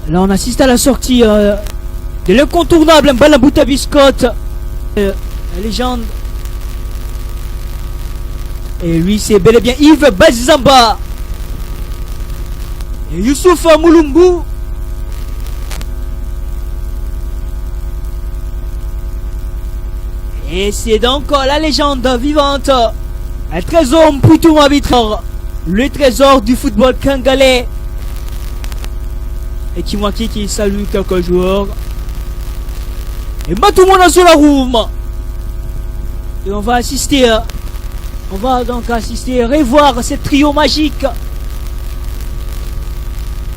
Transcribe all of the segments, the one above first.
Là on assiste à la sortie de l'incontournable Mbalambouta Biscotte, la légende. Et lui c'est bel et bien Yves Bazizamba et Youssouf Mulumbu. Et c'est donc la légende vivante, un trésor Mpoutou Mabitre, le trésor du football congolais. Et qui salue quelques joueurs. Et Matoumona sur la room. Et on va donc assister, revoir ce trio magique.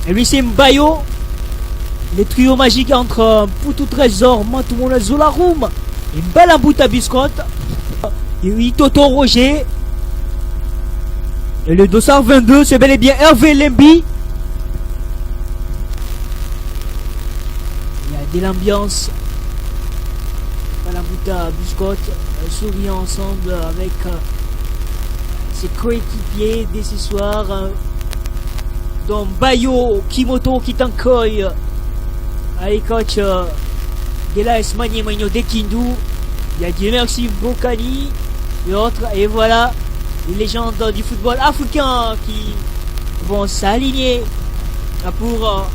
Et lui c'est Mbayo, le trio magique entre Mpoutou Trésor, Matoumona sur la room et Mbalambouta Biscotte. Et Toto Roger. Et le dossard 22 c'est bel et bien Hervé Lembi. De l'ambiance. Mbalambouta Biscotte souriant ensemble avec ses coéquipiers dès ce soir, dont Bayo Kimoto Kitankoy, avec coach de l'AS Magné Magno de Kindu. Il y a Dieu merci Bokani et autres. Et voilà les légendes du football africain qui vont s'aligner pour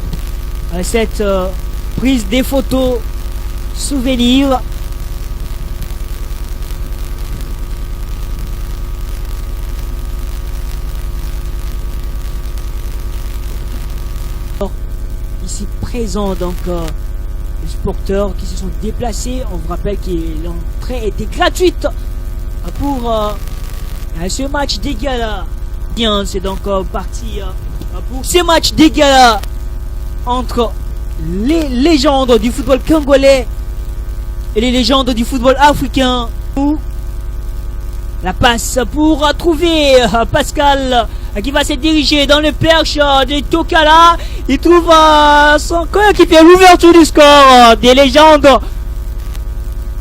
cette prise des photos souvenirs. Ici présent donc les supporters qui se sont déplacés. On vous rappelle que l'entrée était gratuite pour ce match des galas. Bien, c'est donc parti pour ce match des galas entre les légendes du football congolais et les légendes du football africain. La passe pour trouver Pascal qui va se diriger dans le perche de Tokala. Il trouve son coéquipier, l'ouverture du score des légendes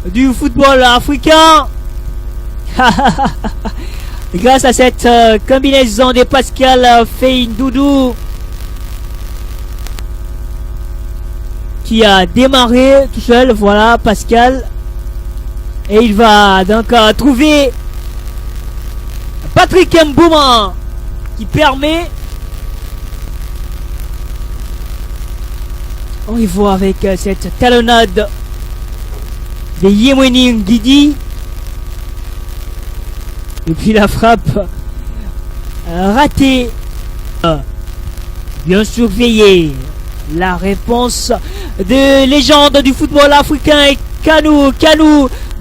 du football africain. Grâce à cette combinaison de Pascal Feindoudou qui a démarré tout seul, voilà Pascal, et il va donc trouver Patrick Mbouma qui permet, on y voit avec cette talonnade de Yemweni Ngidi, et puis la frappe ratée, bien surveillée. La réponse de légende du football africain est Kanou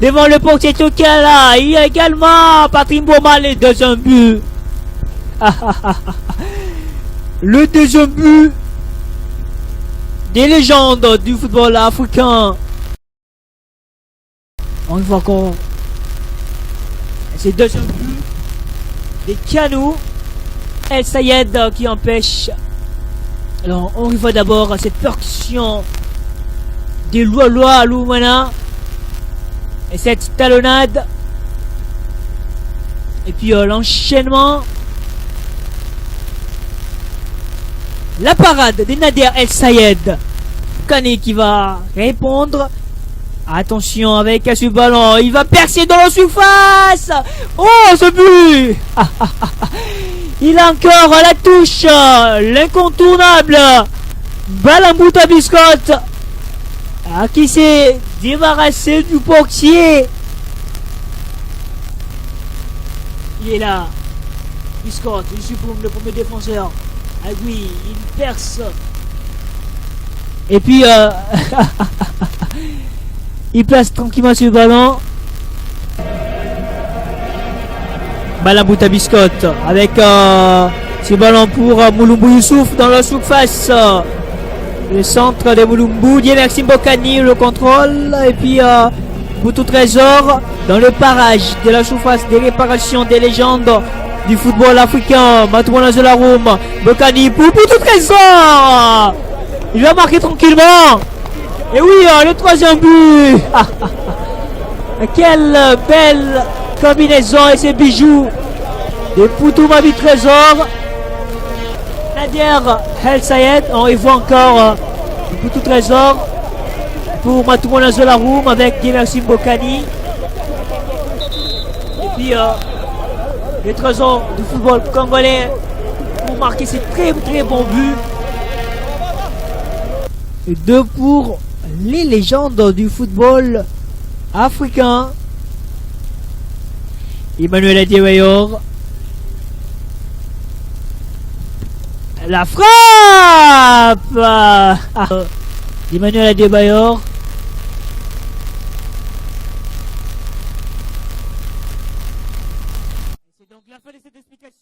devant le portier Tokala. Il y a également Patrick Mboma, le deuxième but. Le deuxième but des légendes du football africain. On voit qu'on c'est le deuxième but de Kanou. El Sayed qui empêche. Alors on voit d'abord cette percussion de Loa Lumana et cette talonnade, et puis l'enchaînement, la parade de Nader El Sayed. Kane qui va répondre. Attention avec ce ballon, il va percer dans la surface. Oh ce but. Il a encore la touche, l'incontournable Mbalambouta Biscotte qui s'est débarrassé du portier. Il est là, Biscotte, il supprime le premier défenseur. Ah oui, il perce. Et puis il place tranquillement sur le ballon. Mbalambouta Biscotte avec ce ballon pour Mulumbu Youssouf dans la surface. Le centre de Mulumbu, Dieu merci Bokani, le contrôle. Et puis Mpoutou Trésor dans le parage de la surface de réparation des légendes du football africain. Matoumana Zolaroum, Bokani pour Mpoutou Trésor. Il va marquer tranquillement. Et oui, le troisième but. Quelle belle combinaison et ces bijoux de Mpoutou Trésor. Nader El Sayed, on y voit encore Un coup de trésor pour Matoumona Zolaroum avec Gemersim Bokani. Et puis les trésors du football congolais pour marquer ces très très bons buts. Et 2 pour les légendes du football africain. Emmanuel Adebayor. La frappe Emmanuel Adebayor. C'est donc la fin de cette explication.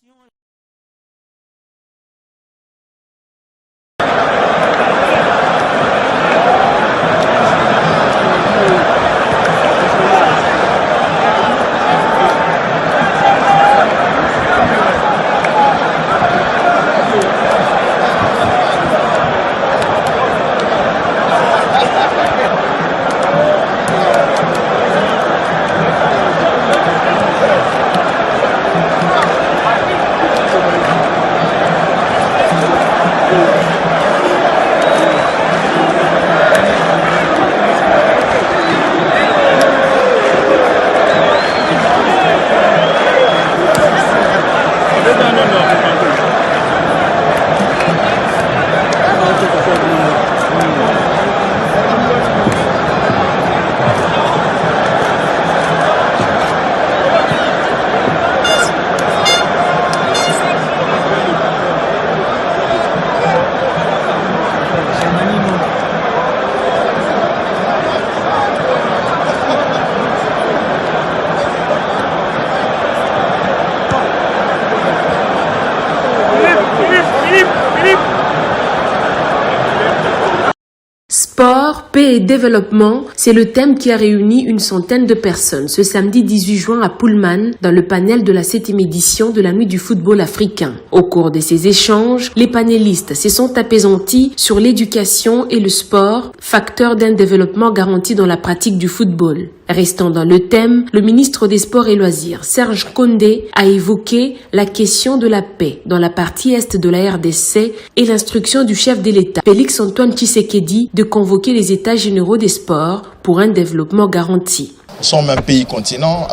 Sport, paix et développement, c'est le thème qui a réuni une centaine de personnes ce samedi 18 juin à Pullman dans le panel de la 7e édition de la Nuit du football africain. Au cours de ces échanges, les panélistes se sont apaisantis sur l'éducation et le sport, facteur d'un développement garanti dans la pratique du football. Restant dans le thème, le ministre des Sports et Loisirs, Serge Condé, a évoqué la question de la paix dans la partie est de la RDC et l'instruction du chef de l'État, Félix-Antoine Tshisekedi, de convoquer les États généraux des sports pour un développement garanti. Nous sommes un pays continent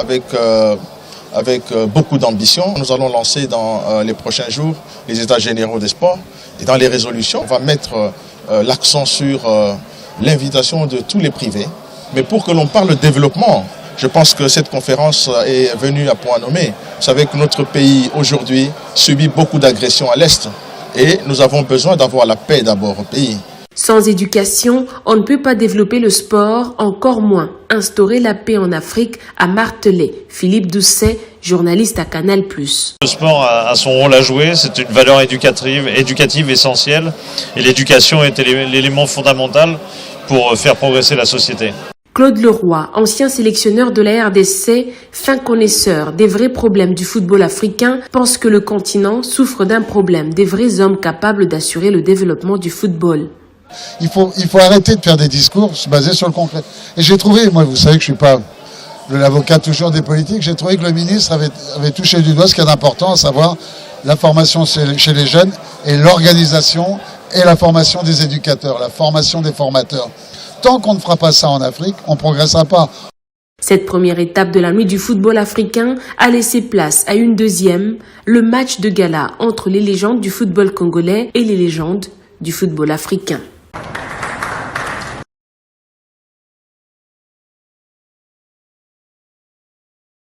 avec beaucoup d'ambition. Nous allons lancer dans les prochains jours les États généraux des sports et dans les résolutions, on va mettre l'accent sur l'invitation de tous les privés. Mais pour que l'on parle de développement, je pense que cette conférence est venue à point nommé. Vous savez que notre pays aujourd'hui subit beaucoup d'agressions à l'Est et nous avons besoin d'avoir la paix d'abord au pays. Sans éducation, on ne peut pas développer le sport, encore moins instaurer la paix en Afrique, a martelé Philippe Doucet, journaliste à Canal+. Le sport a son rôle à jouer, c'est une valeur éducative essentielle et l'éducation est l'élément fondamental pour faire progresser la société. Claude Leroy, ancien sélectionneur de la RDC, fin connaisseur des vrais problèmes du football africain, pense que le continent souffre d'un problème des vrais hommes capables d'assurer le développement du football. Il faut arrêter de faire des discours basés sur le concret. Et j'ai trouvé, moi vous savez que je ne suis pas l'avocat toujours des politiques, j'ai trouvé que le ministre avait touché du doigt ce qui est important, à savoir la formation chez les jeunes et l'organisation et la formation des éducateurs, la formation des formateurs. Tant qu'on ne fera pas ça en Afrique, on ne progressera pas. Cette première étape de la Nuit du football africain a laissé place à une deuxième, le match de gala entre les légendes du football congolais et les légendes du football africain.